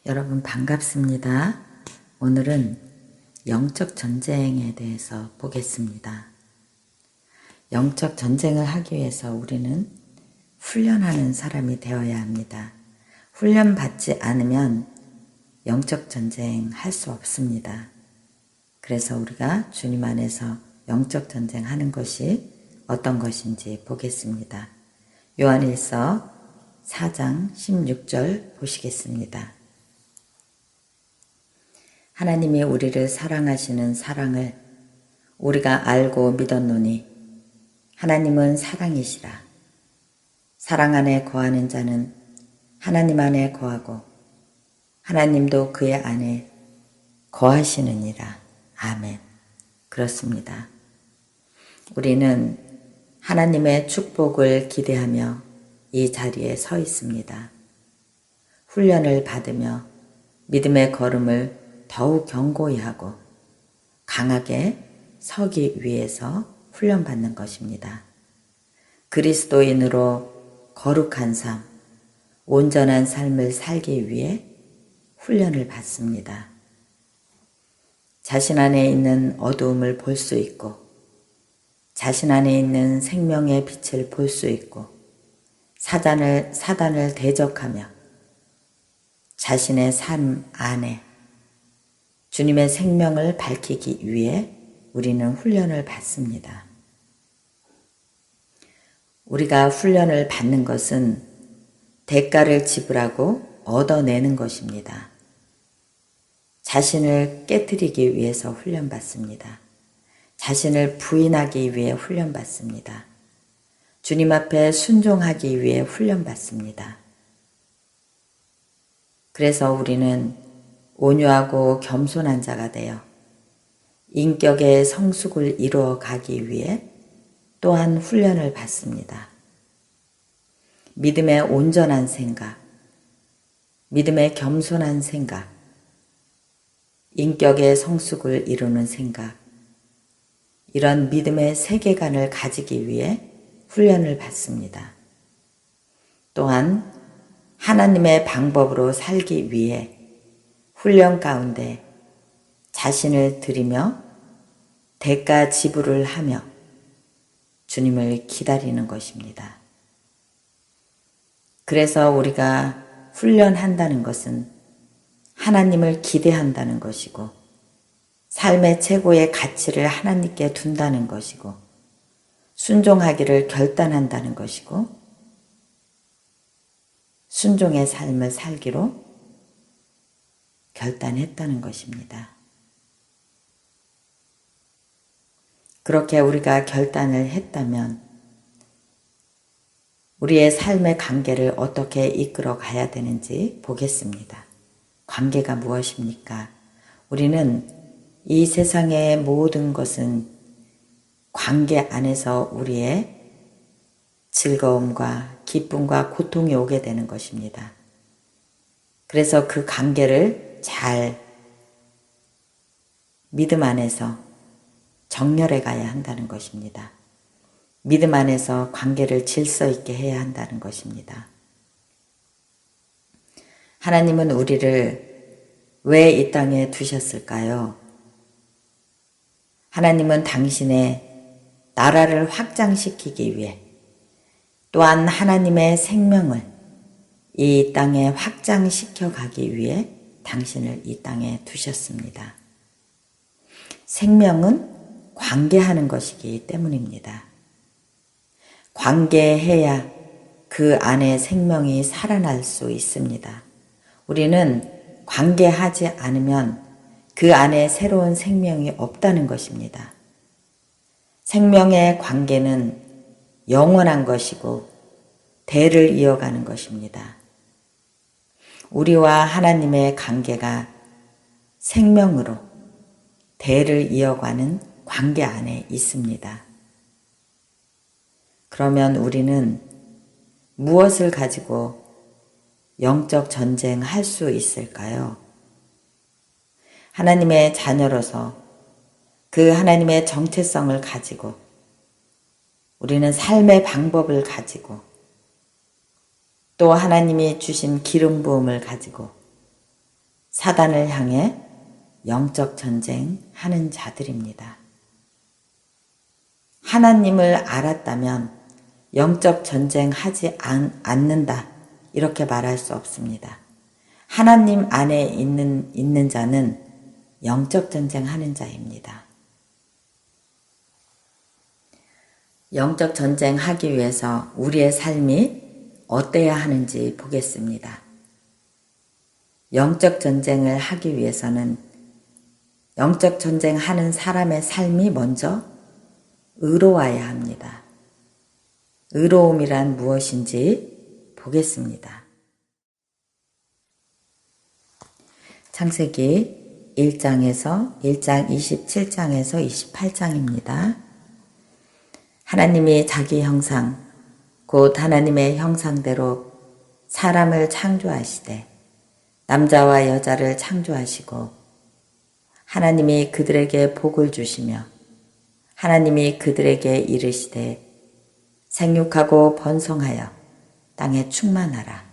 여러분 반갑습니다. 오늘은 영적 전쟁에 대해서 보겠습니다. 영적 전쟁을 하기 위해서 우리는 훈련하는 사람이 되어야 합니다. 훈련받지 않으면 영적 전쟁 할 수 없습니다. 그래서 우리가 주님 안에서 영적 전쟁 하는 것이 어떤 것인지 보겠습니다. 요한일서 4장 16절 보시겠습니다. 하나님이 우리를 사랑하시는 사랑을 우리가 알고 믿었노니 하나님은 사랑이시라. 사랑 안에 거하는 자는 하나님 안에 거하고 하나님도 그의 안에 거하시느니라. 아멘. 그렇습니다. 우리는 하나님의 축복을 기대하며 이 자리에 서 있습니다. 훈련을 받으며 믿음의 걸음을 더욱 견고히 하고 강하게 서기 위해서 훈련받는 것입니다. 그리스도인으로 거룩한 삶, 온전한 삶을 살기 위해 훈련을 받습니다. 자신 안에 있는 어두움을 볼 수 있고 자신 안에 있는 생명의 빛을 볼 수 있고 사단을 대적하며 자신의 삶 안에 주님의 생명을 밝히기 위해 우리는 훈련을 받습니다. 우리가 훈련을 받는 것은 대가를 지불하고 얻어내는 것입니다. 자신을 깨뜨리기 위해서 훈련받습니다. 자신을 부인하기 위해 훈련받습니다. 주님 앞에 순종하기 위해 훈련받습니다. 그래서 우리는 온유하고 겸손한 자가 되어 인격의 성숙을 이루어 가기 위해 또한 훈련을 받습니다. 믿음의 온전한 생각, 믿음의 겸손한 생각, 인격의 성숙을 이루는 생각, 이런 믿음의 세계관을 가지기 위해 훈련을 받습니다. 또한 하나님의 방법으로 살기 위해 훈련 가운데 자신을 드리며 대가 지불을 하며 주님을 기다리는 것입니다. 그래서 우리가 훈련한다는 것은 하나님을 기대한다는 것이고 삶의 최고의 가치를 하나님께 둔다는 것이고 순종하기를 결단한다는 것이고 순종의 삶을 살기로 결단했다는 것입니다. 그렇게 우리가 결단을 했다면 우리의 삶의 관계를 어떻게 이끌어 가야 되는지 보겠습니다. 관계가 무엇입니까? 우리는 이 세상의 모든 것은 관계 안에서 우리의 즐거움과 기쁨과 고통이 오게 되는 것입니다. 그래서 그 관계를 잘 믿음 안에서 정렬해 가야 한다는 것입니다. 믿음 안에서 관계를 질서 있게 해야 한다는 것입니다. 하나님은 우리를 왜 이 땅에 두셨을까요? 하나님은 당신의 나라를 확장시키기 위해 또한 하나님의 생명을 이 땅에 확장시켜 가기 위해 당신을 이 땅에 두셨습니다. 생명은 관계하는 것이기 때문입니다. 관계해야 그 안에 생명이 살아날 수 있습니다. 우리는 관계하지 않으면 그 안에 새로운 생명이 없다는 것입니다. 생명의 관계는 영원한 것이고 대를 이어가는 것입니다. 우리와 하나님의 관계가 생명으로 대를 이어가는 관계 안에 있습니다. 그러면 우리는 무엇을 가지고 영적 전쟁할 수 있을까요? 하나님의 자녀로서 그 하나님의 정체성을 가지고 우리는 삶의 방법을 가지고 또 하나님이 주신 기름 부음을 가지고 사단을 향해 영적 전쟁하는 자들입니다. 하나님을 알았다면 영적 전쟁하지 않는다 이렇게 말할 수 없습니다. 하나님 안에 있는 자는 영적 전쟁하는 자입니다. 영적 전쟁하기 위해서 우리의 삶이 어때야 하는지 보겠습니다. 영적 전쟁을 하기 위해서는 영적 전쟁하는 사람의 삶이 먼저 의로워야 합니다. 의로움이란 무엇인지 보겠습니다. 창세기 1장 27장에서 28장입니다. 하나님이 자기 형상, 곧 하나님의 형상대로 사람을 창조하시되 남자와 여자를 창조하시고 하나님이 그들에게 복을 주시며 하나님이 그들에게 이르시되 생육하고 번성하여 땅에 충만하라.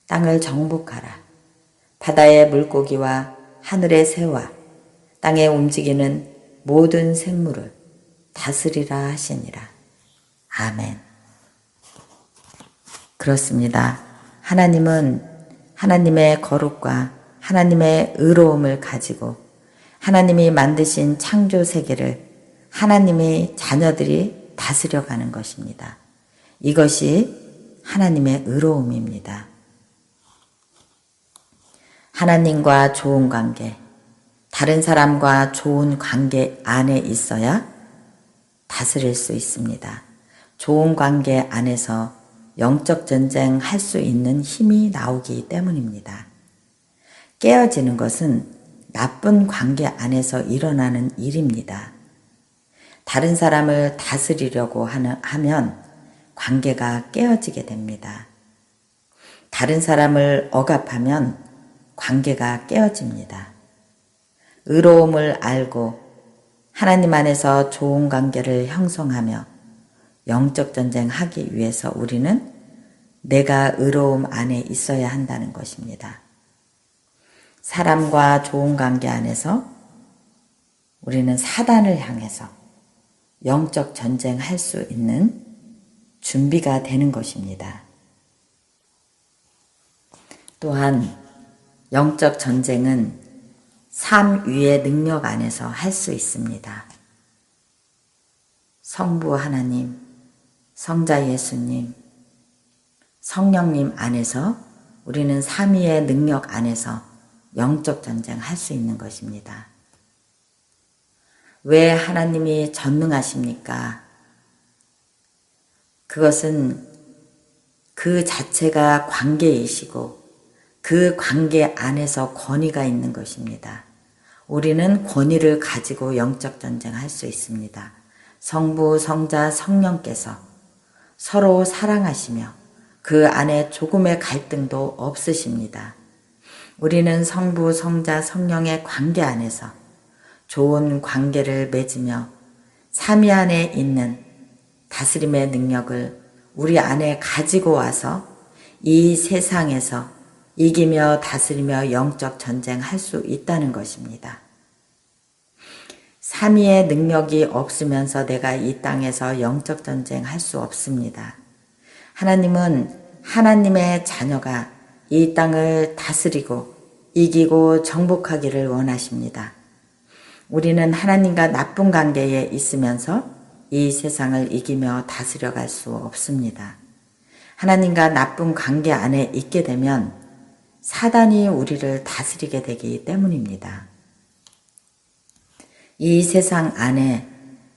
땅을 정복하라. 바다의 물고기와 하늘의 새와 땅에 움직이는 모든 생물을 다스리라 하시니라. 아멘. 그렇습니다. 하나님은 하나님의 거룩과 하나님의 의로움을 가지고 하나님이 만드신 창조 세계를 하나님의 자녀들이 다스려가는 것입니다. 이것이 하나님의 의로움입니다. 하나님과 좋은 관계, 다른 사람과 좋은 관계 안에 있어야 다스릴 수 있습니다. 좋은 관계 안에서 영적 전쟁 할 수 있는 힘이 나오기 때문입니다. 깨어지는 것은 나쁜 관계 안에서 일어나는 일입니다. 다른 사람을 다스리려고 하면 관계가 깨어지게 됩니다. 다른 사람을 억압하면 관계가 깨어집니다. 의로움을 알고 하나님 안에서 좋은 관계를 형성하며 영적 전쟁하기 위해서 우리는 내가 의로움 안에 있어야 한다는 것입니다. 사람과 좋은 관계 안에서 우리는 사단을 향해서 영적 전쟁할 수 있는 준비가 되는 것입니다. 또한 영적 전쟁은 삶 위의 능력 안에서 할 수 있습니다. 성부 하나님, 성자 예수님, 성령님 안에서 우리는 삼위의 능력 안에서 영적 전쟁 할 수 있는 것입니다. 왜 하나님이 전능하십니까? 그것은 그 자체가 관계이시고 그 관계 안에서 권위가 있는 것입니다. 우리는 권위를 가지고 영적 전쟁할 수 있습니다. 성부, 성자, 성령께서 서로 사랑하시며 그 안에 조금의 갈등도 없으십니다. 우리는 성부, 성자, 성령의 관계 안에서 좋은 관계를 맺으며 삼위 안에 있는 다스림의 능력을 우리 안에 가지고 와서 이 세상에서 이기며 다스리며 영적 전쟁할 수 있다는 것입니다. 삼위의 능력이 없으면서 내가 이 땅에서 영적 전쟁할 수 없습니다. 하나님은 하나님의 자녀가 이 땅을 다스리고 이기고 정복하기를 원하십니다. 우리는 하나님과 나쁜 관계에 있으면서 이 세상을 이기며 다스려갈 수 없습니다. 하나님과 나쁜 관계 안에 있게 되면 사단이 우리를 다스리게 되기 때문입니다. 이 세상 안에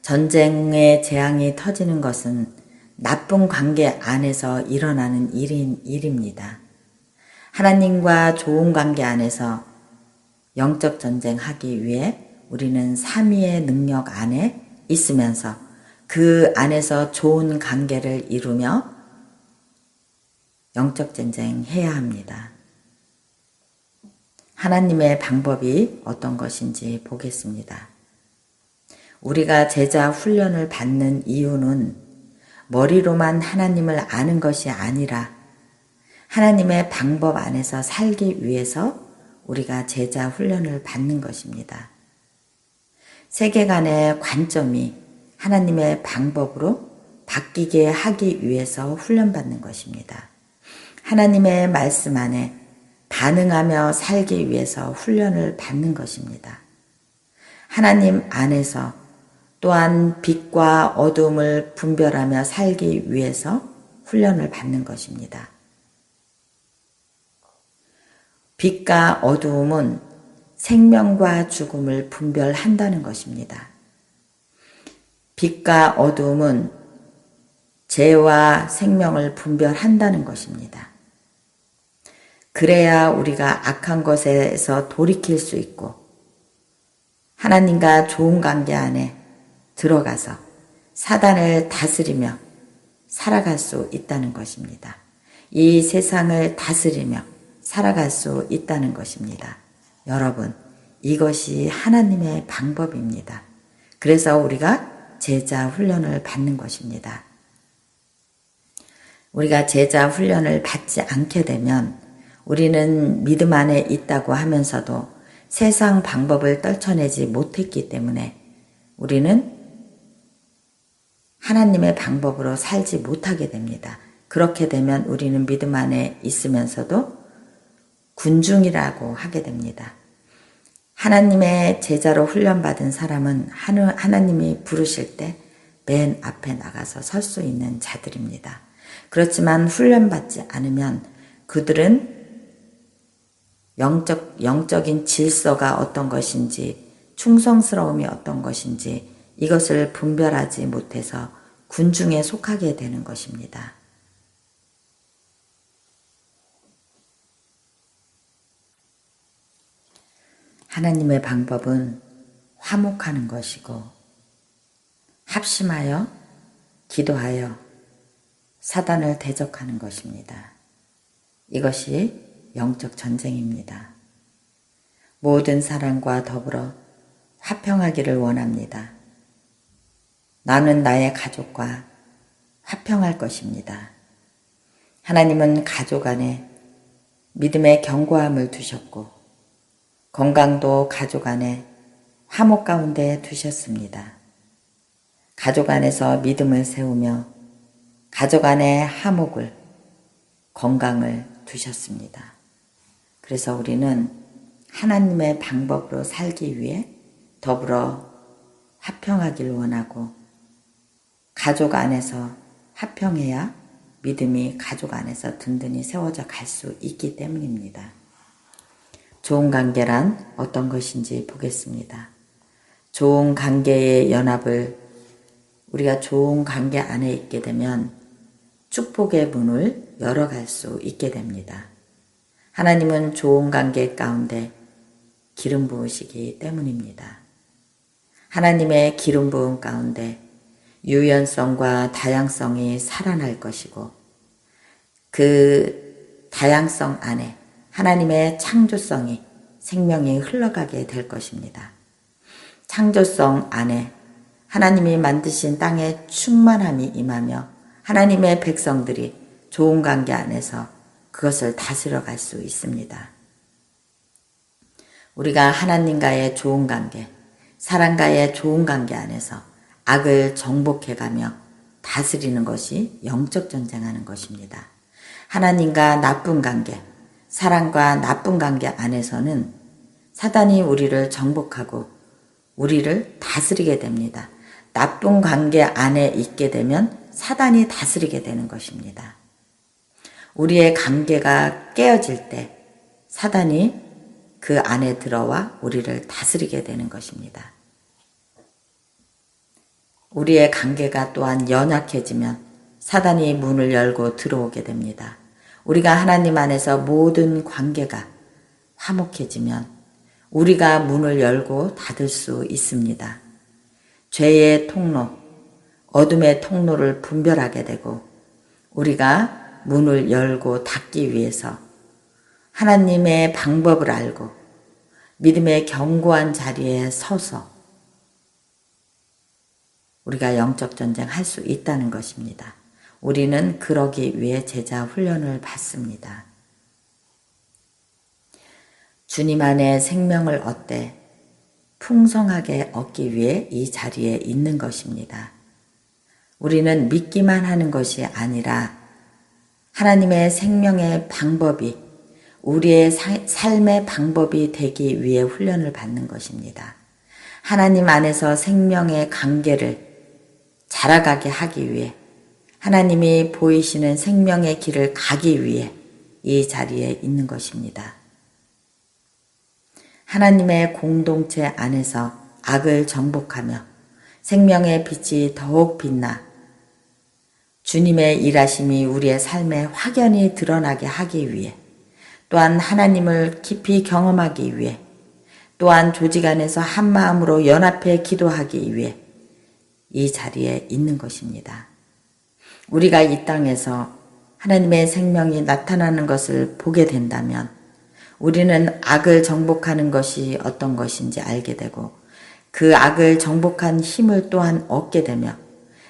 전쟁의 재앙이 터지는 것은 나쁜 관계 안에서 일어나는 일입니다. 하나님과 좋은 관계 안에서 영적 전쟁하기 위해 우리는 삼위의 능력 안에 있으면서 그 안에서 좋은 관계를 이루며 영적 전쟁해야 합니다. 하나님의 방법이 어떤 것인지 보겠습니다. 우리가 제자 훈련을 받는 이유는 머리로만 하나님을 아는 것이 아니라 하나님의 방법 안에서 살기 위해서 우리가 제자 훈련을 받는 것입니다. 세계관의 관점이 하나님의 방법으로 바뀌게 하기 위해서 훈련받는 것입니다. 하나님의 말씀 안에 반응하며 살기 위해서 훈련을 받는 것입니다. 하나님 안에서 또한 빛과 어둠을 분별하며 살기 위해서 훈련을 받는 것입니다. 빛과 어두움은 생명과 죽음을 분별한다는 것입니다. 빛과 어두움은 죄와 생명을 분별한다는 것입니다. 그래야 우리가 악한 것에서 돌이킬 수 있고 하나님과 좋은 관계 안에 들어가서 사단을 다스리며 살아갈 수 있다는 것입니다. 이 세상을 다스리며 살아갈 수 있다는 것입니다. 여러분, 이것이 하나님의 방법입니다. 그래서 우리가 제자 훈련을 받는 것입니다. 우리가 제자 훈련을 받지 않게 되면 우리는 믿음 안에 있다고 하면서도 세상 방법을 떨쳐내지 못했기 때문에 우리는 하나님의 방법으로 살지 못하게 됩니다. 그렇게 되면 우리는 믿음 안에 있으면서도 군중이라고 하게 됩니다. 하나님의 제자로 훈련받은 사람은 하나님이 부르실 때 맨 앞에 나가서 설 수 있는 자들입니다. 그렇지만 훈련받지 않으면 그들은 영적인 질서가 어떤 것인지 충성스러움이 어떤 것인지 이것을 분별하지 못해서 군중에 속하게 되는 것입니다. 하나님의 방법은 화목하는 것이고 합심하여 기도하여 사단을 대적하는 것입니다. 이것이 영적 전쟁입니다. 모든 사람과 더불어 화평하기를 원합니다. 나는 나의 가족과 화평할 것입니다. 하나님은 가족 안에 믿음의 견고함을 두셨고 건강도 가족 안에 화목 가운데 두셨습니다. 가족 안에서 믿음을 세우며 가족 안에 화목을 건강을 두셨습니다. 그래서 우리는 하나님의 방법으로 살기 위해 더불어 화평하길 원하고 가족 안에서 화평해야 믿음이 가족 안에서 든든히 세워져 갈 수 있기 때문입니다. 좋은 관계란 어떤 것인지 보겠습니다. 좋은 관계의 연합을 우리가 좋은 관계 안에 있게 되면 축복의 문을 열어갈 수 있게 됩니다. 하나님은 좋은 관계 가운데 기름 부으시기 때문입니다. 하나님의 기름 부음 가운데 유연성과 다양성이 살아날 것이고 그 다양성 안에 하나님의 창조성이 생명이 흘러가게 될 것입니다. 창조성 안에 하나님이 만드신 땅에 충만함이 임하며 하나님의 백성들이 좋은 관계 안에서 그것을 다스려 갈 수 있습니다. 우리가 하나님과의 좋은 관계, 사랑과의 좋은 관계 안에서 악을 정복해가며 다스리는 것이 영적 전쟁하는 것입니다. 하나님과 나쁜 관계, 사랑과 나쁜 관계 안에서는 사단이 우리를 정복하고 우리를 다스리게 됩니다. 나쁜 관계 안에 있게 되면 사단이 다스리게 되는 것입니다. 우리의 관계가 깨어질 때 사단이 그 안에 들어와 우리를 다스리게 되는 것입니다. 우리의 관계가 또한 연약해지면 사단이 문을 열고 들어오게 됩니다. 우리가 하나님 안에서 모든 관계가 화목해지면 우리가 문을 열고 닫을 수 있습니다. 죄의 통로, 어둠의 통로를 분별하게 되고 우리가 문을 열고 닫기 위해서 하나님의 방법을 알고 믿음의 견고한 자리에 서서 우리가 영적 전쟁 할 수 있다는 것입니다. 우리는 그러기 위해 제자 훈련을 받습니다. 주님 안에 생명을 얻되 풍성하게 얻기 위해 이 자리에 있는 것입니다. 우리는 믿기만 하는 것이 아니라 하나님의 생명의 방법이 우리의 삶의 방법이 되기 위해 훈련을 받는 것입니다. 하나님 안에서 생명의 관계를 자라가게 하기 위해 하나님이 보이시는 생명의 길을 가기 위해 이 자리에 있는 것입니다. 하나님의 공동체 안에서 악을 정복하며 생명의 빛이 더욱 빛나 주님의 일하심이 우리의 삶에 확연히 드러나게 하기 위해 또한 하나님을 깊이 경험하기 위해 또한 조직 안에서 한 마음으로 연합해 기도하기 위해 이 자리에 있는 것입니다. 우리가 이 땅에서 하나님의 생명이 나타나는 것을 보게 된다면 우리는 악을 정복하는 것이 어떤 것인지 알게 되고 그 악을 정복한 힘을 또한 얻게 되며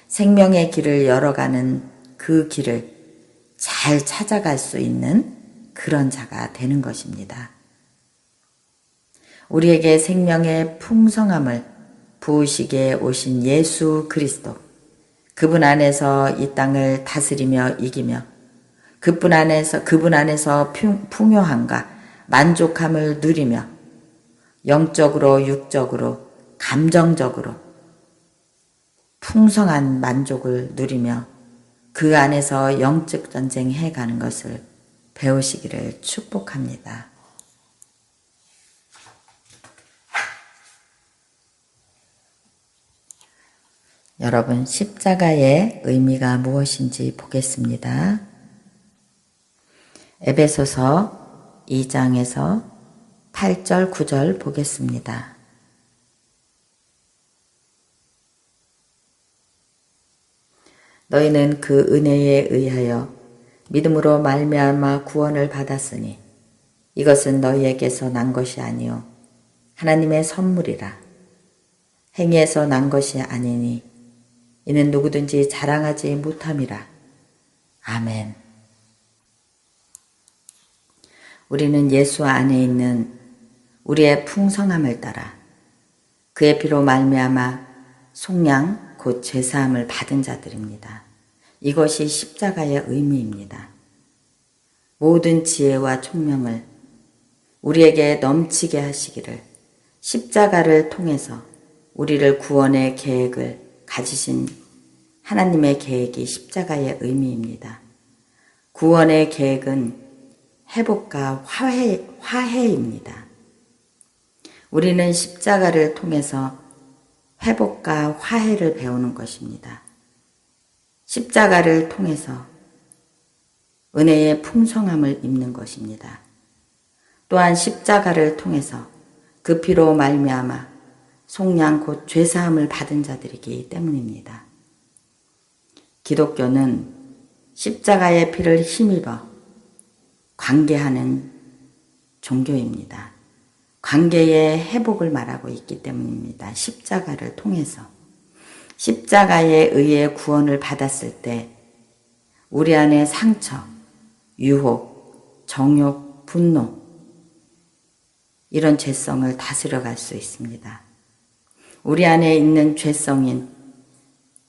생명의 길을 열어가는 그 길을 잘 찾아갈 수 있는 그런 자가 되는 것입니다. 우리에게 생명의 풍성함을 부으시기에 오신 예수 그리스도, 그분 안에서 이 땅을 다스리며 이기며 그분 안에서 풍요함과 만족함을 누리며 영적으로 육적으로 감정적으로 풍성한 만족을 누리며 그 안에서 영적 전쟁 해가는 것을 배우시기를 축복합니다. 여러분, 십자가의 의미가 무엇인지 보겠습니다. 에베소서 2장에서 8절, 9절 보겠습니다. 너희는 그 은혜에 의하여 믿음으로 말미암아 구원을 받았으니 이것은 너희에게서 난 것이 아니요 하나님의 선물이라. 행위에서 난 것이 아니니 이는 누구든지 자랑하지 못함이라. 아멘. 우리는 예수 안에 있는 우리의 풍성함을 따라 그의 피로 말미암아 속량 곧 죄사함을 받은 자들입니다. 이것이 십자가의 의미입니다. 모든 지혜와 총명을 우리에게 넘치게 하시기를 십자가를 통해서 우리를 구원의 계획을 가지신 하나님의 계획이 십자가의 의미입니다. 구원의 계획은 회복과 화해입니다. 우리는 십자가를 통해서 회복과 화해를 배우는 것입니다. 십자가를 통해서 은혜의 풍성함을 입는 것입니다. 또한 십자가를 통해서 그 피로 말미암아 속량 곧 죄사함을 받은 자들이기 때문입니다. 기독교는 십자가의 피를 힘입어 관계하는 종교입니다. 관계의 회복을 말하고 있기 때문입니다. 십자가를 통해서. 십자가에 의해 구원을 받았을 때 우리 안에 상처, 유혹, 정욕, 분노 이런 죄성을 다스려갈 수 있습니다. 우리 안에 있는 죄성인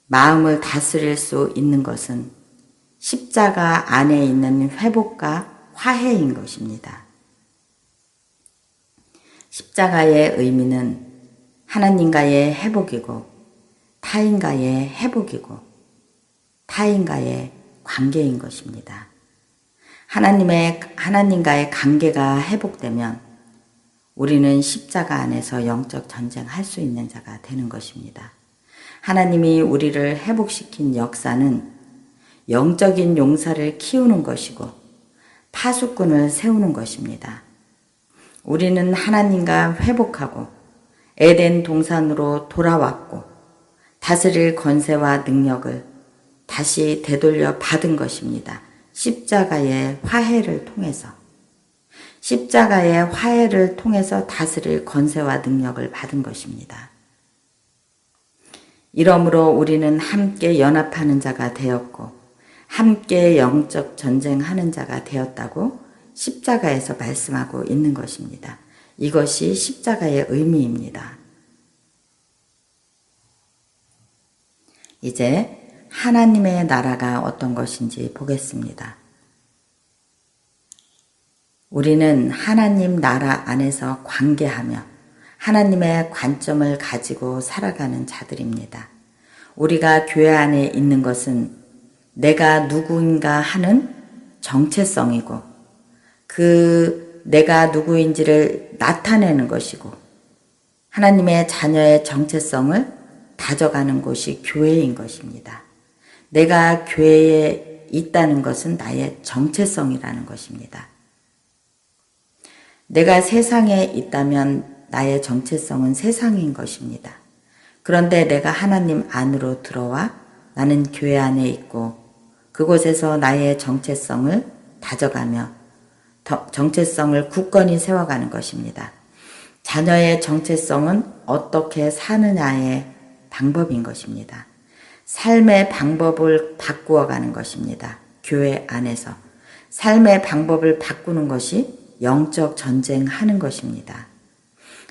마음을 다스릴 수 있는 것은 십자가 안에 있는 회복과 화해인 것입니다. 십자가의 의미는 하나님과의 회복이고 타인과의 회복이고 타인과의 관계인 것입니다. 하나님과의 관계가 회복되면 우리는 십자가 안에서 영적 전쟁할 수 있는 자가 되는 것입니다. 하나님이 우리를 회복시킨 역사는 영적인 용사를 키우는 것이고 파수꾼을 세우는 것입니다. 우리는 하나님과 회복하고 에덴 동산으로 돌아왔고 다스릴 권세와 능력을 다시 되돌려 받은 것입니다. 십자가의 화해를 통해서. 십자가의 화해를 통해서 다스릴 권세와 능력을 받은 것입니다. 이러므로 우리는 함께 연합하는 자가 되었고 함께 영적 전쟁하는 자가 되었다고 십자가에서 말씀하고 있는 것입니다. 이것이 십자가의 의미입니다. 이제 하나님의 나라가 어떤 것인지 보겠습니다. 우리는 하나님 나라 안에서 관계하며 하나님의 관점을 가지고 살아가는 자들입니다. 우리가 교회 안에 있는 것은 내가 누구인가 하는 정체성이고 그 내가 누구인지를 나타내는 것이고 하나님의 자녀의 정체성을 다져가는 곳이 교회인 것입니다. 내가 교회에 있다는 것은 나의 정체성이라는 것입니다. 내가 세상에 있다면 나의 정체성은 세상인 것입니다. 그런데 내가 하나님 안으로 들어와 나는 교회 안에 있고 그곳에서 나의 정체성을 다져가며 정체성을 굳건히 세워가는 것입니다. 자녀의 정체성은 어떻게 사느냐의 방법인 것입니다. 삶의 방법을 바꾸어가는 것입니다. 교회 안에서 삶의 방법을 바꾸는 것이 영적 전쟁하는 것입니다.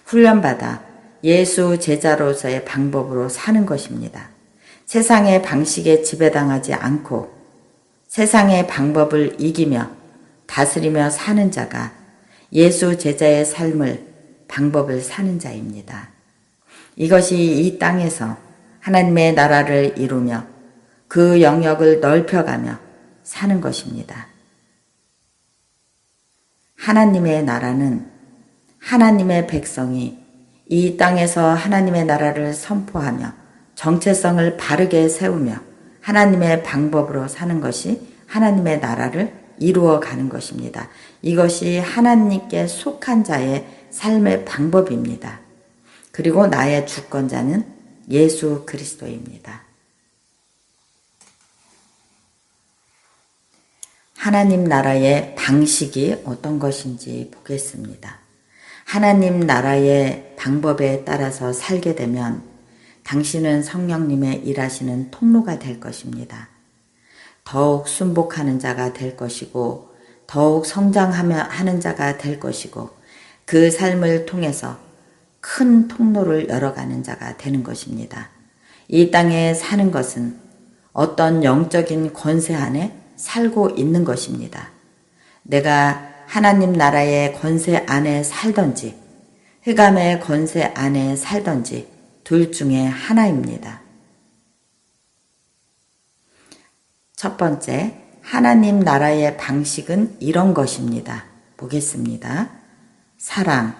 훈련받아 예수 제자로서의 방법으로 사는 것입니다. 세상의 방식에 지배당하지 않고 세상의 방법을 이기며 다스리며 사는 자가 예수 제자의 삶을 방법을 사는 자입니다. 이것이 이 땅에서 하나님의 나라를 이루며 그 영역을 넓혀가며 사는 것입니다. 하나님의 나라는 하나님의 백성이 이 땅에서 하나님의 나라를 선포하며 정체성을 바르게 세우며 하나님의 방법으로 사는 것이 하나님의 나라를 이루어가는 것입니다. 이것이 하나님께 속한 자의 삶의 방법입니다. 그리고 나의 주권자는 예수 그리스도입니다. 하나님 나라의 방식이 어떤 것인지 보겠습니다. 하나님 나라의 방법에 따라서 살게 되면 당신은 성령님의 일하시는 통로가 될 것입니다. 더욱 순복하는 자가 될 것이고 더욱 성장하는 자가 될 것이고 그 삶을 통해서 큰 통로를 열어가는 자가 되는 것입니다. 이 땅에 사는 것은 어떤 영적인 권세 안에 살고 있는 것입니다. 내가 하나님 나라의 권세 안에 살던지 흑암의 권세 안에 살던지 둘 중에 하나입니다. 첫 번째, 하나님 나라의 방식은 이런 것입니다. 보겠습니다. 사랑,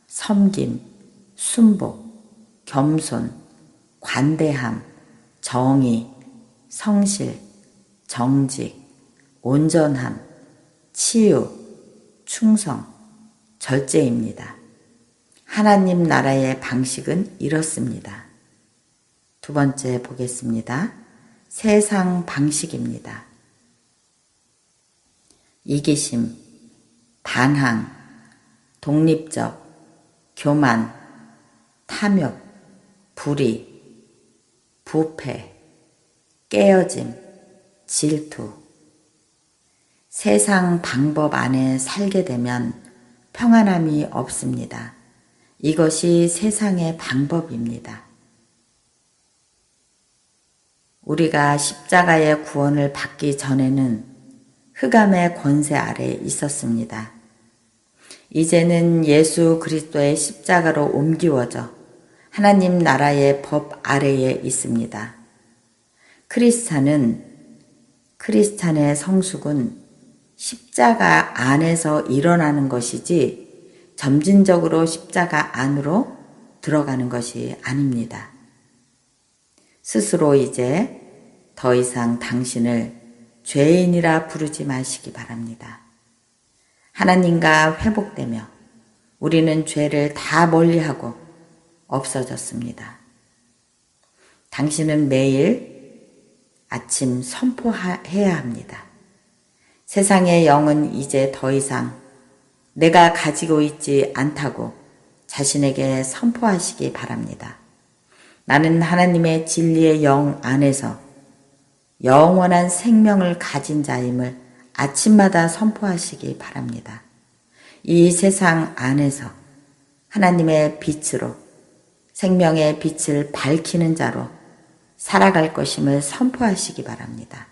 섬김, 순복, 겸손, 관대함, 정의, 성실, 정직, 온전함, 치유, 충성, 절제입니다. 하나님 나라의 방식은 이렇습니다. 두 번째 보겠습니다. 세상 방식입니다. 이기심, 반항, 독립적, 교만, 탐욕, 불의, 부패, 깨어짐, 질투. 세상 방법 안에 살게 되면 평안함이 없습니다. 이것이 세상의 방법입니다. 우리가 십자가의 구원을 받기 전에는 흑암의 권세 아래 있었습니다. 이제는 예수 그리스도의 십자가로 옮기워져 하나님 나라의 법 아래에 있습니다. 크리스찬의 성숙은 십자가 안에서 일어나는 것이지 점진적으로 십자가 안으로 들어가는 것이 아닙니다. 스스로 이제 더 이상 당신을 죄인이라 부르지 마시기 바랍니다. 하나님과 회복되며 우리는 죄를 다 멀리하고 없어졌습니다. 당신은 매일 아침 선포해야 합니다. 세상의 영은 이제 더 이상 내가 가지고 있지 않다고 자신에게 선포하시기 바랍니다. 나는 하나님의 진리의 영 안에서 영원한 생명을 가진 자임을 아침마다 선포하시기 바랍니다. 이 세상 안에서 하나님의 빛으로 생명의 빛을 밝히는 자로 살아갈 것임을 선포하시기 바랍니다.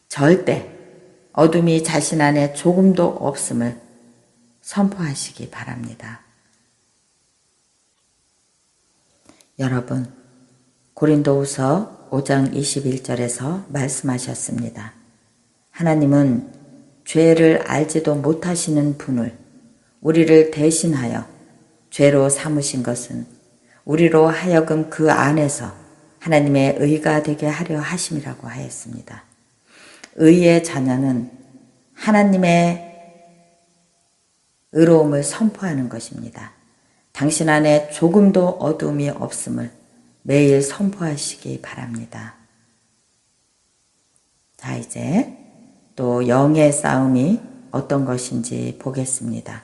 절대 어둠이 자신 안에 조금도 없음을 선포하시기 바랍니다. 여러분, 고린도후서 5장 21절에서 말씀하셨습니다. 하나님은 죄를 알지도 못하시는 분을 우리를 대신하여 죄로 삼으신 것은 우리로 하여금 그 안에서 하나님의 의가 되게 하려 하심이라고 하였습니다. 의의 자녀는 하나님의 의로움을 선포하는 것입니다. 당신 안에 조금도 어둠이 없음을 매일 선포하시기 바랍니다. 자, 이제 또 영의 싸움이 어떤 것인지 보겠습니다.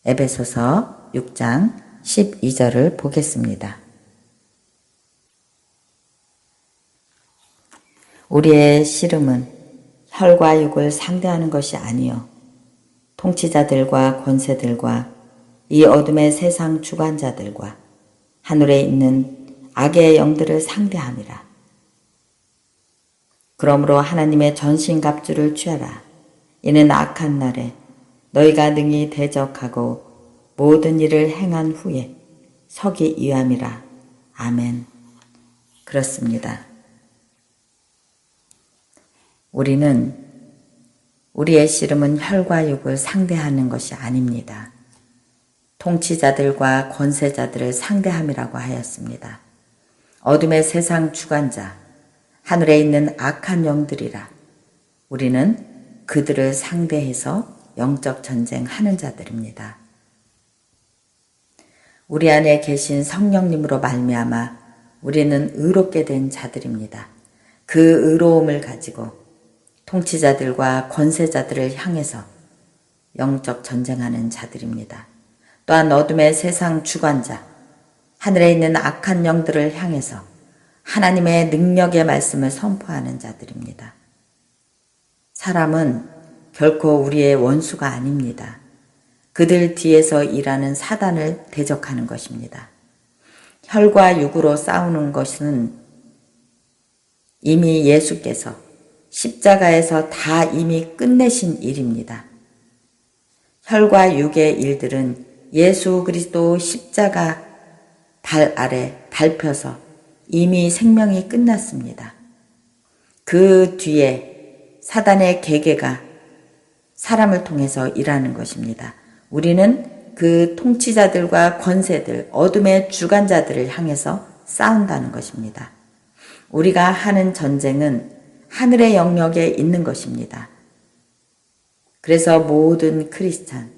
에베소서 6장 12절을 보겠습니다. 우리의 씨름은 혈과 육을 상대하는 것이 아니요 통치자들과 권세들과 이 어둠의 세상 주관자들과 하늘에 있는 악의 영들을 상대함이라. 그러므로 하나님의 전신갑주를 취하라. 이는 악한 날에 너희가 능히 대적하고 모든 일을 행한 후에 서기 위함이라. 아멘. 그렇습니다. 우리의 씨름은 혈과 육을 상대하는 것이 아닙니다. 통치자들과 권세자들을 상대함이라고 하였습니다. 어둠의 세상 주관자, 하늘에 있는 악한 영들이라. 우리는 그들을 상대해서 영적 전쟁하는 자들입니다. 우리 안에 계신 성령님으로 말미암아 우리는 의롭게 된 자들입니다. 그 의로움을 가지고 통치자들과 권세자들을 향해서 영적 전쟁하는 자들입니다. 또한 어둠의 세상 주관자, 하늘에 있는 악한 영들을 향해서 하나님의 능력의 말씀을 선포하는 자들입니다. 사람은 결코 우리의 원수가 아닙니다. 그들 뒤에서 일하는 사단을 대적하는 것입니다. 혈과 육으로 싸우는 것은 이미 예수께서 십자가에서 다 이미 끝내신 일입니다. 혈과 육의 일들은 예수 그리스도 십자가 발 아래 밟혀서 이미 생명이 끝났습니다. 그 뒤에 사단의 계계가 사람을 통해서 일하는 것입니다. 우리는 그 통치자들과 권세들, 어둠의 주관자들을 향해서 싸운다는 것입니다. 우리가 하는 전쟁은 하늘의 영역에 있는 것입니다. 그래서 모든 크리스찬,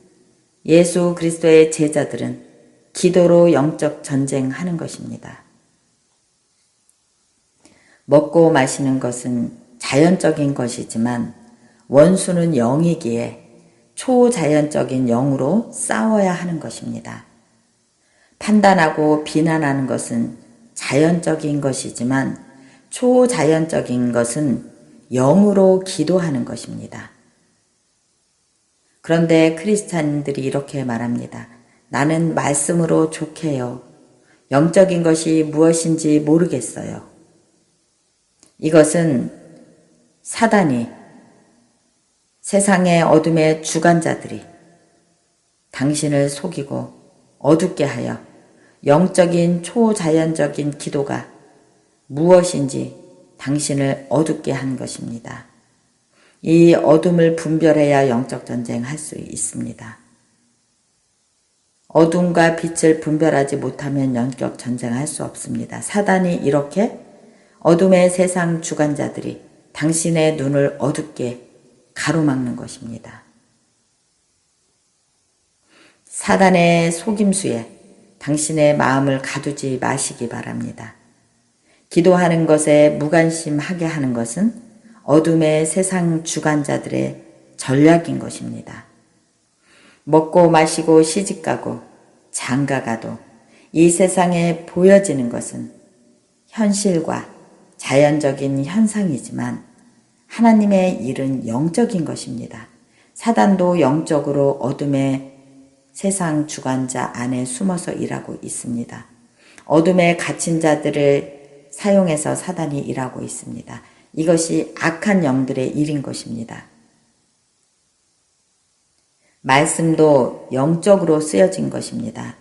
예수 그리스도의 제자들은 기도로 영적 전쟁하는 것입니다. 먹고 마시는 것은 자연적인 것이지만 원수는 영이기에 초자연적인 영으로 싸워야 하는 것입니다. 판단하고 비난하는 것은 자연적인 것이지만 초자연적인 것은 영으로 기도하는 것입니다. 그런데 크리스찬들이 이렇게 말합니다. 나는 말씀으로 족해요. 영적인 것이 무엇인지 모르겠어요. 이것은 사단이 세상의 어둠의 주관자들이 당신을 속이고 어둡게 하여 영적인 초자연적인 기도가 무엇인지 당신을 어둡게 한 것입니다. 이 어둠을 분별해야 영적 전쟁할 수 있습니다. 어둠과 빛을 분별하지 못하면 영적 전쟁할 수 없습니다. 사단이 이렇게 어둠의 세상 주관자들이 당신의 눈을 어둡게 가로막는 것입니다. 사단의 속임수에 당신의 마음을 가두지 마시기 바랍니다. 기도하는 것에 무관심하게 하는 것은 어둠의 세상 주관자들의 전략인 것입니다. 먹고 마시고 시집가고 장가가도 이 세상에 보여지는 것은 현실과 자연적인 현상이지만 하나님의 일은 영적인 것입니다. 사단도 영적으로 어둠의 세상 주관자 안에 숨어서 일하고 있습니다. 어둠에 갇힌 자들을 사용해서 사단이 일하고 있습니다. 이것이 악한 영들의 일인 것입니다. 말씀도 영적으로 쓰여진 것입니다.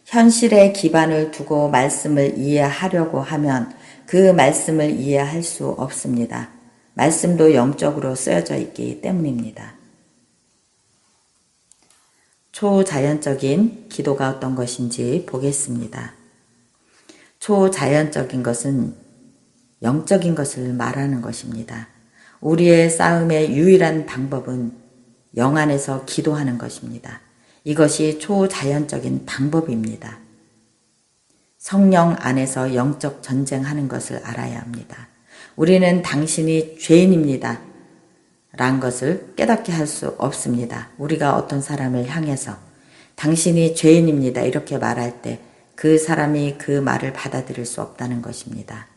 현실에 기반을 두고 말씀을 이해하려고 하면 그 말씀을 이해할 수 없습니다. 말씀도 영적으로 쓰여져 있기 때문입니다. 초자연적인 기도가 어떤 것인지 보겠습니다. 초자연적인 것은 영적인 것을 말하는 것입니다. 우리의 싸움의 유일한 방법은 영 안에서 기도하는 것입니다. 이것이 초자연적인 방법입니다. 성령 안에서 영적 전쟁하는 것을 알아야 합니다. 우리는 당신이 죄인입니다 란 것을 깨닫게 할 수 없습니다. 우리가 어떤 사람을 향해서 당신이 죄인입니다 이렇게 말할 때 그 사람이 그 말을 받아들일 수 없다는 것입니다.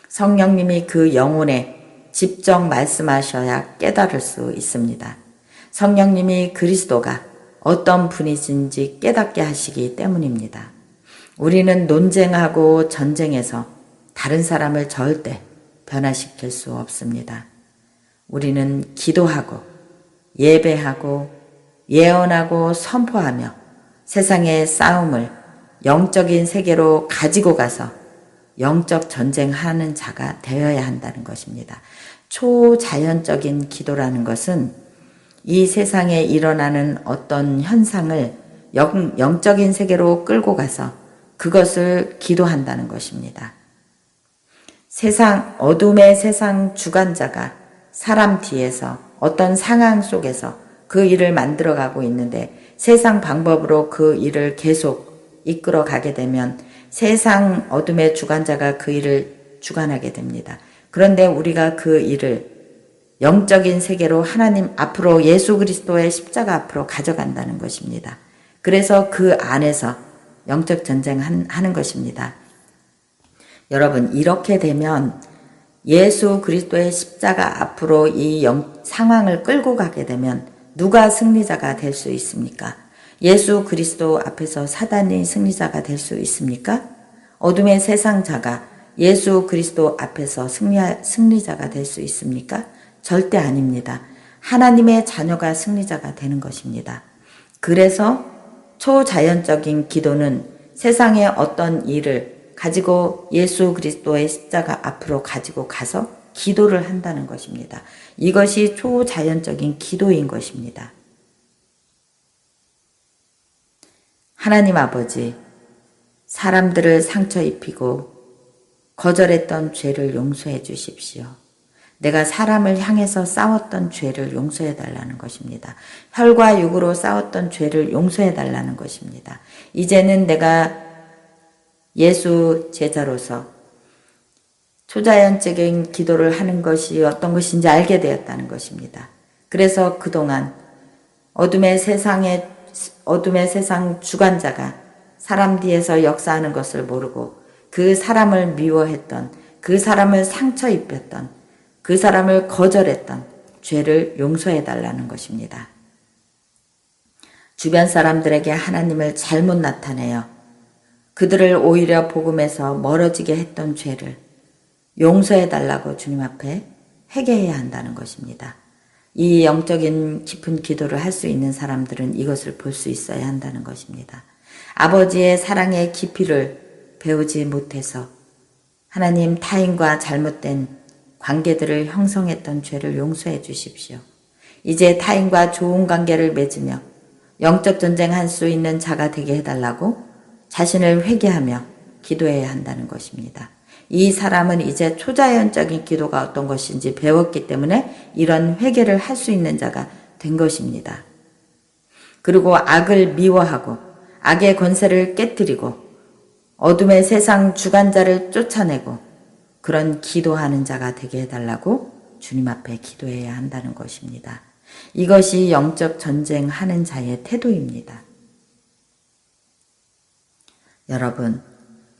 성령님이 그 영혼에 직접 말씀하셔야 깨달을 수 있습니다. 성령님이 그리스도가 어떤 분이신지 깨닫게 하시기 때문입니다. 우리는 논쟁하고 전쟁에서 다른 사람을 절대 변화시킬 수 없습니다. 우리는 기도하고 예배하고 예언하고 선포하며 세상의 싸움을 영적인 세계로 가지고 가서 영적 전쟁하는 자가 되어야 한다는 것입니다. 초자연적인 기도라는 것은 이 세상에 일어나는 어떤 현상을 영적인 세계로 끌고 가서 그것을 기도한다는 것입니다. 어둠의 세상 주관자가 사람 뒤에서 어떤 상황 속에서 그 일을 만들어가고 있는데 세상 방법으로 그 일을 계속 이끌어 가게 되면 세상 어둠의 주관자가 그 일을 주관하게 됩니다. 그런데 우리가 그 일을 영적인 세계로 하나님 앞으로 예수 그리스도의 십자가 앞으로 가져간다는 것입니다. 그래서 그 안에서 영적 전쟁하는 것입니다. 여러분 이렇게 되면 예수 그리스도의 십자가 앞으로 이 상황을 끌고 가게 되면 누가 승리자가 될 수 있습니까? 예수 그리스도 앞에서 사단이 승리자가 될 수 있습니까? 어둠의 세상자가 예수 그리스도 앞에서 승리자가 될 수 있습니까? 절대 아닙니다. 하나님의 자녀가 승리자가 되는 것입니다. 그래서 초자연적인 기도는 세상의 어떤 일을 가지고 예수 그리스도의 십자가 앞으로 가지고 가서 기도를 한다는 것입니다. 이것이 초자연적인 기도인 것입니다. 하나님 아버지, 사람들을 상처 입히고 거절했던 죄를 용서해 주십시오. 내가 사람을 향해서 싸웠던 죄를 용서해 달라는 것입니다. 혈과 육으로 싸웠던 죄를 용서해 달라는 것입니다. 이제는 내가 예수 제자로서 초자연적인 기도를 하는 것이 어떤 것인지 알게 되었다는 것입니다. 그래서 그동안 어둠의 세상 주관자가 사람 뒤에서 역사하는 것을 모르고 그 사람을 미워했던, 그 사람을 상처 입혔던, 그 사람을 거절했던 죄를 용서해 달라는 것입니다. 주변 사람들에게 하나님을 잘못 나타내어 그들을 오히려 복음에서 멀어지게 했던 죄를 용서해 달라고 주님 앞에 회개해야 한다는 것입니다. 이 영적인 깊은 기도를 할 수 있는 사람들은 이것을 볼 수 있어야 한다는 것입니다. 아버지의 사랑의 깊이를 배우지 못해서 하나님 타인과 잘못된 관계들을 형성했던 죄를 용서해 주십시오. 이제 타인과 좋은 관계를 맺으며 영적 전쟁할 수 있는 자가 되게 해달라고 자신을 회개하며 기도해야 한다는 것입니다. 이 사람은 이제 초자연적인 기도가 어떤 것인지 배웠기 때문에 이런 회개를 할 수 있는 자가 된 것입니다. 그리고 악을 미워하고 악의 권세를 깨뜨리고 어둠의 세상 주관자를 쫓아내고 그런 기도하는 자가 되게 해달라고 주님 앞에 기도해야 한다는 것입니다. 이것이 영적 전쟁하는 자의 태도입니다. 여러분,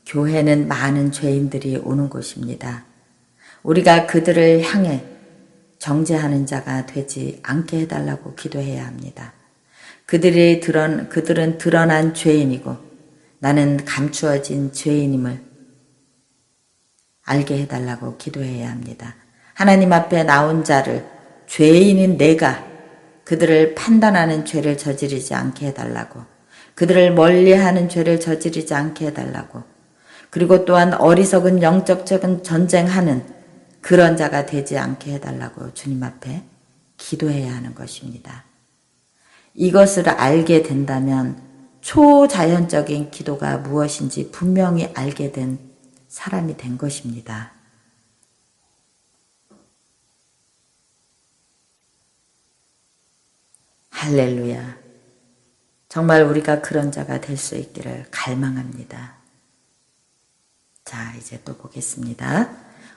교회는 많은 죄인들이 오는 곳입니다. 우리가 그들을 향해 정죄하는 자가 되지 않게 해달라고 기도해야 합니다. 그들은 드러난 죄인이고 나는 감추어진 죄인임을 알게 해달라고 기도해야 합니다. 하나님 앞에 나온 자를 죄인인 내가 그들을 판단하는 죄를 저지르지 않게 해달라고, 그들을 멀리하는 죄를 저지르지 않게 해달라고, 그리고 또한 어리석은 영적적인 전쟁하는 그런 자가 되지 않게 해달라고 주님 앞에 기도해야 하는 것입니다. 이것을 알게 된다면 초자연적인 기도가 무엇인지 분명히 알게 된 사람이 된 것입니다. 할렐루야. 정말 우리가 그런 자가 될 수 있기를 갈망합니다. 자, 이제 또 보겠습니다.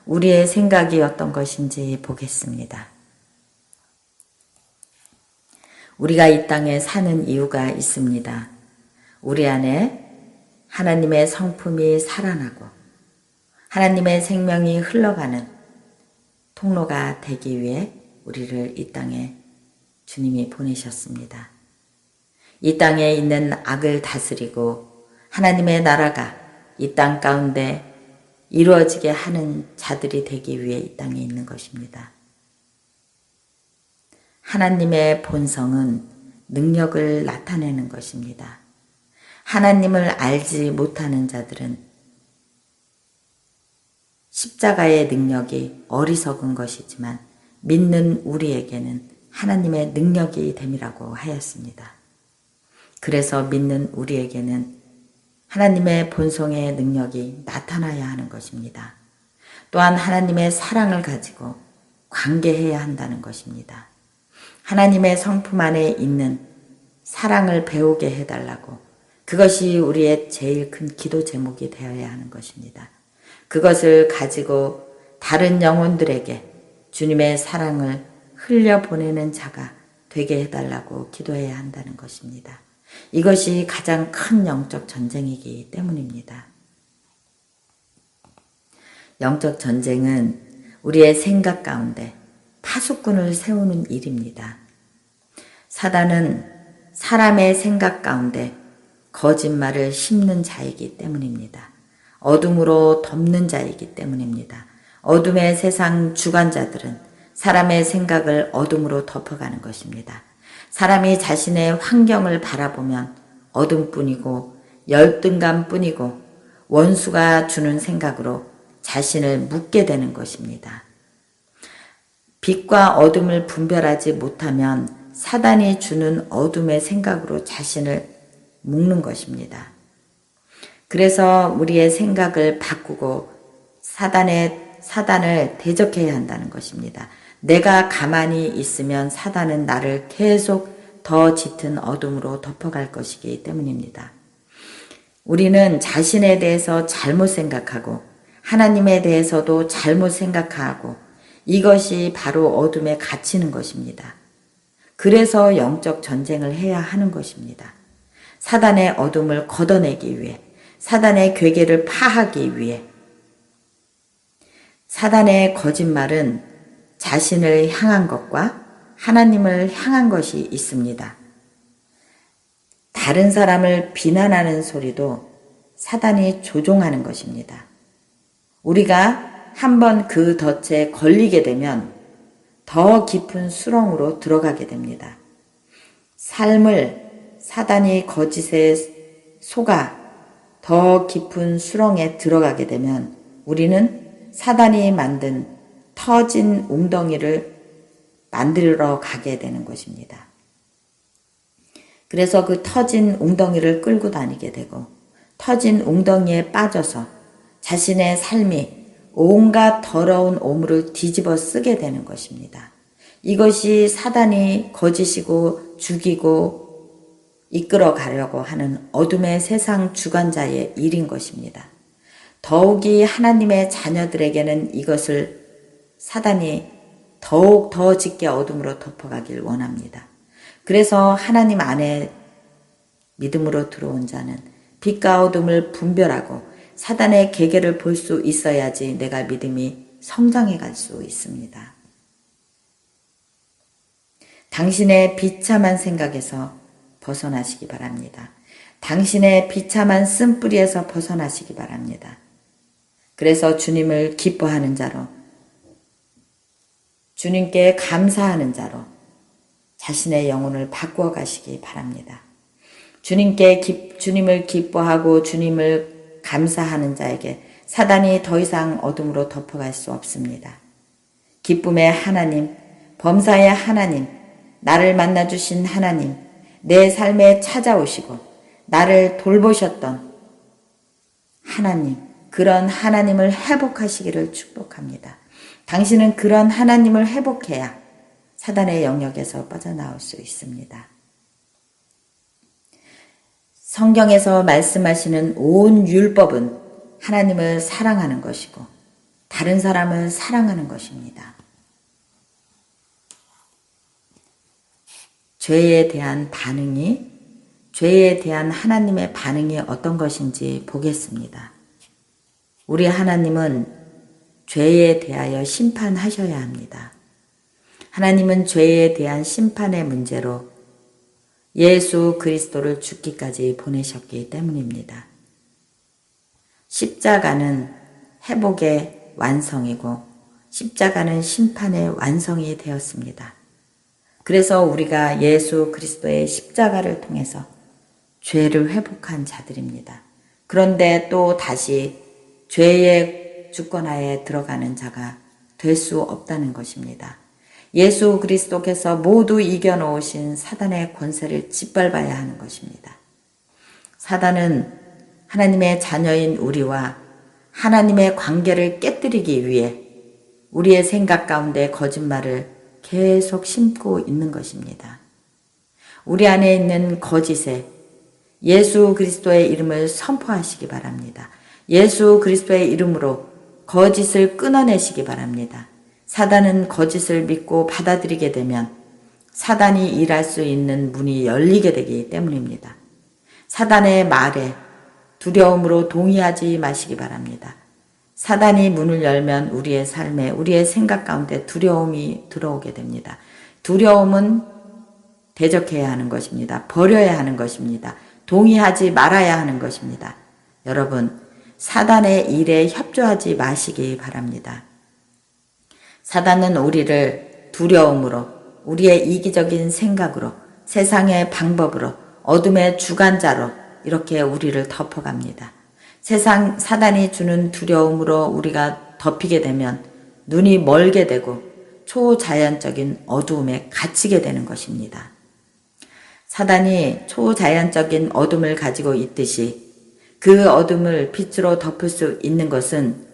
우리의 생각이 어떤 것인지 보겠습니다. 우리가 이 땅에 사는 이유가 있습니다. 우리 안에 하나님의 성품이 살아나고 하나님의 생명이 흘러가는 통로가 되기 위해 우리를 이 땅에 주님이 보내셨습니다. 이 땅에 있는 악을 다스리고 하나님의 나라가 이 땅 가운데 이루어지게 하는 자들이 되기 위해 이 땅에 있는 것입니다. 하나님의 본성은 능력을 나타내는 것입니다. 하나님을 알지 못하는 자들은 십자가의 능력이 어리석은 것이지만 믿는 우리에게는 하나님의 능력이 됨이라고 하였습니다. 그래서 믿는 우리에게는 하나님의 본성의 능력이 나타나야 하는 것입니다. 또한 하나님의 사랑을 가지고 관계해야 한다는 것입니다. 하나님의 성품 안에 있는 사랑을 배우게 해달라고, 그것이 우리의 제일 큰 기도 제목이 되어야 하는 것입니다. 그것을 가지고 다른 영혼들에게 주님의 사랑을 흘려보내는 자가 되게 해달라고 기도해야 한다는 것입니다. 이것이 가장 큰 영적 전쟁이기 때문입니다. 영적 전쟁은 우리의 생각 가운데 파수꾼을 세우는 일입니다. 사단은 사람의 생각 가운데 거짓말을 심는 자이기 때문입니다. 어둠으로 덮는 자이기 때문입니다. 어둠의 세상 주관자들은 사람의 생각을 어둠으로 덮어가는 것입니다. 사람이 자신의 환경을 바라보면 어둠뿐이고 열등감뿐이고 원수가 주는 생각으로 자신을 묻게 되는 것입니다. 빛과 어둠을 분별하지 못하면 사단이 주는 어둠의 생각으로 자신을 묶는 것입니다. 그래서 우리의 생각을 바꾸고 사단을 대적해야 한다는 것입니다. 내가 가만히 있으면 사단은 나를 계속 더 짙은 어둠으로 덮어갈 것이기 때문입니다. 우리는 자신에 대해서 잘못 생각하고 하나님에 대해서도 잘못 생각하고 이것이 바로 어둠에 갇히는 것입니다. 그래서 영적 전쟁을 해야 하는 것입니다. 사단의 어둠을 걷어내기 위해, 사단의 괴계를 파하기 위해. 사단의 거짓말은 자신을 향한 것과 하나님을 향한 것이 있습니다. 다른 사람을 비난하는 소리도 사단이 조종하는 것입니다. 우리가 한번 그 덫에 걸리게 되면 더 깊은 수렁으로 들어가게 됩니다. 삶을 사단이 거짓에 속아 더 깊은 수렁에 들어가게 되면 우리는 사단이 만든 터진 웅덩이를 만들어 가게 되는 것입니다. 그래서 그 터진 웅덩이를 끌고 다니게 되고 터진 웅덩이에 빠져서 자신의 삶이 온갖 더러운 오물을 뒤집어 쓰게 되는 것입니다. 이것이 사단이 거짓이고 죽이고 이끌어 가려고 하는 어둠의 세상 주관자의 일인 것입니다. 더욱이 하나님의 자녀들에게는 이것을 사단이 더욱 더 짙게 어둠으로 덮어가길 원합니다. 그래서 하나님 안에 믿음으로 들어온 자는 빛과 어둠을 분별하고 사단의 계계를 볼 수 있어야지 내가 믿음이 성장해 갈 수 있습니다. 당신의 비참한 생각에서 벗어나시기 바랍니다. 당신의 비참한 쓴뿌리에서 벗어나시기 바랍니다. 그래서 주님을 기뻐하는 자로, 주님께 감사하는 자로 자신의 영혼을 바꾸어 가시기 바랍니다. 주님을 기뻐하고 주님을 감사하는 자에게 사단이 더 이상 어둠으로 덮어갈 수 없습니다. 기쁨의 하나님, 범사의 하나님, 나를 만나주신 하나님, 내 삶에 찾아오시고 나를 돌보셨던 하나님, 그런 하나님을 회복하시기를 축복합니다. 당신은 그런 하나님을 회복해야 사단의 영역에서 빠져나올 수 있습니다. 성경에서 말씀하시는 온 율법은 하나님을 사랑하는 것이고 다른 사람을 사랑하는 것입니다. 죄에 대한 하나님의 반응이 어떤 것인지 보겠습니다. 우리 하나님은 죄에 대하여 심판하셔야 합니다. 하나님은 죄에 대한 심판의 문제로 예수 그리스도를 죽기까지 보내셨기 때문입니다. 십자가는 회복의 완성이고 십자가는 심판의 완성이 되었습니다. 그래서 우리가 예수 그리스도의 십자가를 통해서 죄를 회복한 자들입니다. 그런데 또 다시 죄의 주권하에 들어가는 자가 될 수 없다는 것입니다. 예수 그리스도께서 모두 이겨놓으신 사단의 권세를 짓밟아야 하는 것입니다. 사단은 하나님의 자녀인 우리와 하나님의 관계를 깨뜨리기 위해 우리의 생각 가운데 거짓말을 계속 심고 있는 것입니다. 우리 안에 있는 거짓에 예수 그리스도의 이름을 선포하시기 바랍니다. 예수 그리스도의 이름으로 거짓을 끊어내시기 바랍니다. 사단은 거짓을 믿고 받아들이게 되면 사단이 일할 수 있는 문이 열리게 되기 때문입니다. 사단의 말에 두려움으로 동의하지 마시기 바랍니다. 사단이 문을 열면 우리의 삶에, 우리의 생각 가운데 두려움이 들어오게 됩니다. 두려움은 대적해야 하는 것입니다. 버려야 하는 것입니다. 동의하지 말아야 하는 것입니다. 여러분, 사단의 일에 협조하지 마시기 바랍니다. 사단은 우리를 두려움으로, 우리의 이기적인 생각으로, 세상의 방법으로, 어둠의 주관자로 이렇게 우리를 덮어갑니다. 사단이 주는 두려움으로 우리가 덮이게 되면 눈이 멀게 되고 초자연적인 어두움에 갇히게 되는 것입니다. 사단이 초자연적인 어둠을 가지고 있듯이 그 어둠을 빛으로 덮을 수 있는 것은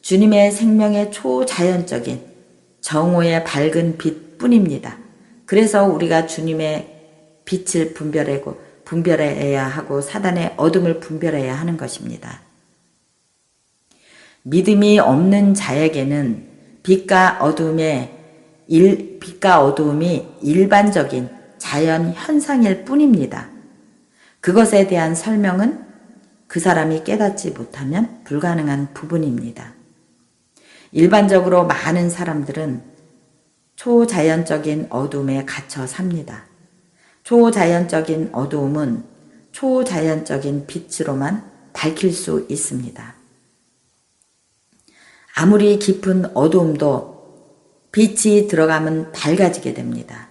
주님의 생명의 초자연적인 정오의 밝은 빛뿐입니다. 그래서 우리가 주님의 빛을 분별해야 하고 사단의 어둠을 분별해야 하는 것입니다. 믿음이 없는 자에게는 빛과 어둠이 일반적인 자연 현상일 뿐입니다. 그것에 대한 설명은 그 사람이 깨닫지 못하면 불가능한 부분입니다. 일반적으로 많은 사람들은 초자연적인 어둠에 갇혀 삽니다. 초자연적인 어두움은 초자연적인 빛으로만 밝힐 수 있습니다. 아무리 깊은 어두움도 빛이 들어가면 밝아지게 됩니다.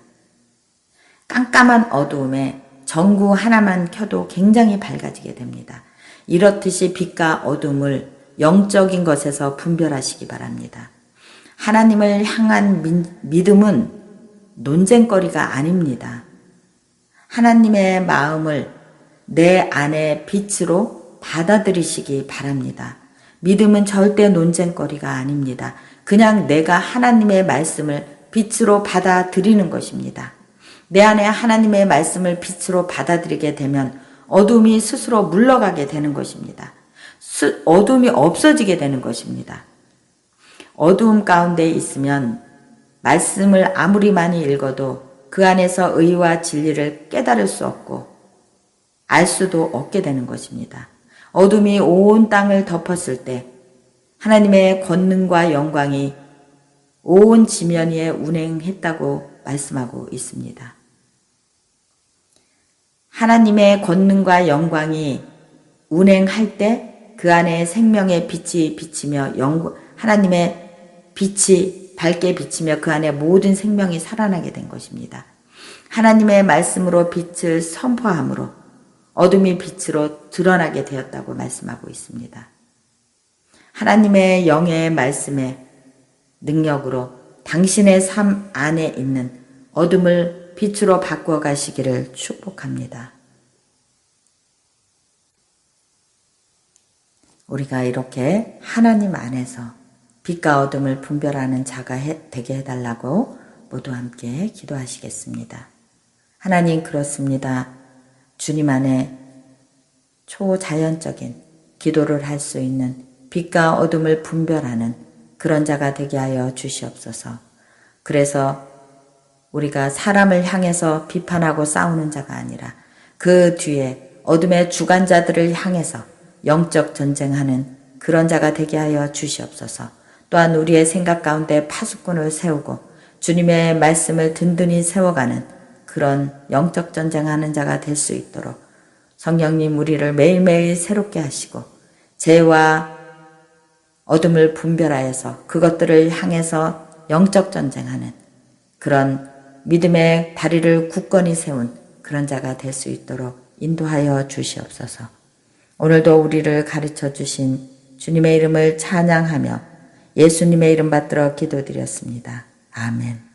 깜깜한 어두움에 전구 하나만 켜도 굉장히 밝아지게 됩니다. 이렇듯이 빛과 어둠을 영적인 것에서 분별하시기 바랍니다. 하나님을 향한 믿음은 논쟁거리가 아닙니다. 하나님의 마음을 내 안의 빛으로 받아들이시기 바랍니다. 믿음은 절대 논쟁거리가 아닙니다. 그냥 내가 하나님의 말씀을 빛으로 받아들이는 것입니다. 내 안에 하나님의 말씀을 빛으로 받아들이게 되면 어둠이 스스로 물러가게 되는 것입니다. 어둠이 없어지게 되는 것입니다. 어두움 가운데 있으면 말씀을 아무리 많이 읽어도 그 안에서 의와 진리를 깨달을 수 없고 알 수도 없게 되는 것입니다. 어둠이 온 땅을 덮었을 때 하나님의 권능과 영광이 온 지면 위에 운행했다고 말씀하고 있습니다. 하나님의 권능과 영광이 운행할 때 그 안에 생명의 빛이 비치며 하나님의 빛이 밝게 비치며 그 안에 모든 생명이 살아나게 된 것입니다. 하나님의 말씀으로 빛을 선포함으로 어둠이 빛으로 드러나게 되었다고 말씀하고 있습니다. 하나님의 영의 말씀의 능력으로 당신의 삶 안에 있는 어둠을 빛으로 바꾸어 가시기를 축복합니다. 우리가 이렇게 하나님 안에서 빛과 어둠을 분별하는 자가 되게 해달라고 모두 함께 기도하시겠습니다. 하나님, 그렇습니다. 주님 안에 초자연적인 기도를 할 수 있는 빛과 어둠을 분별하는 그런 자가 되게 하여 주시옵소서. 그래서 우리가 사람을 향해서 비판하고 싸우는 자가 아니라 그 뒤에 어둠의 주관자들을 향해서 영적 전쟁하는 그런 자가 되게 하여 주시옵소서. 또한 우리의 생각 가운데 파수꾼을 세우고 주님의 말씀을 든든히 세워가는 그런 영적 전쟁하는 자가 될 수 있도록 성령님 우리를 매일매일 새롭게 하시고 죄와 어둠을 분별하여서 그것들을 향해서 영적 전쟁하는 그런 믿음의 다리를 굳건히 세운 그런 자가 될 수 있도록 인도하여 주시옵소서. 오늘도 우리를 가르쳐 주신 주님의 이름을 찬양하며 예수님의 이름 받들어 기도드렸습니다. 아멘.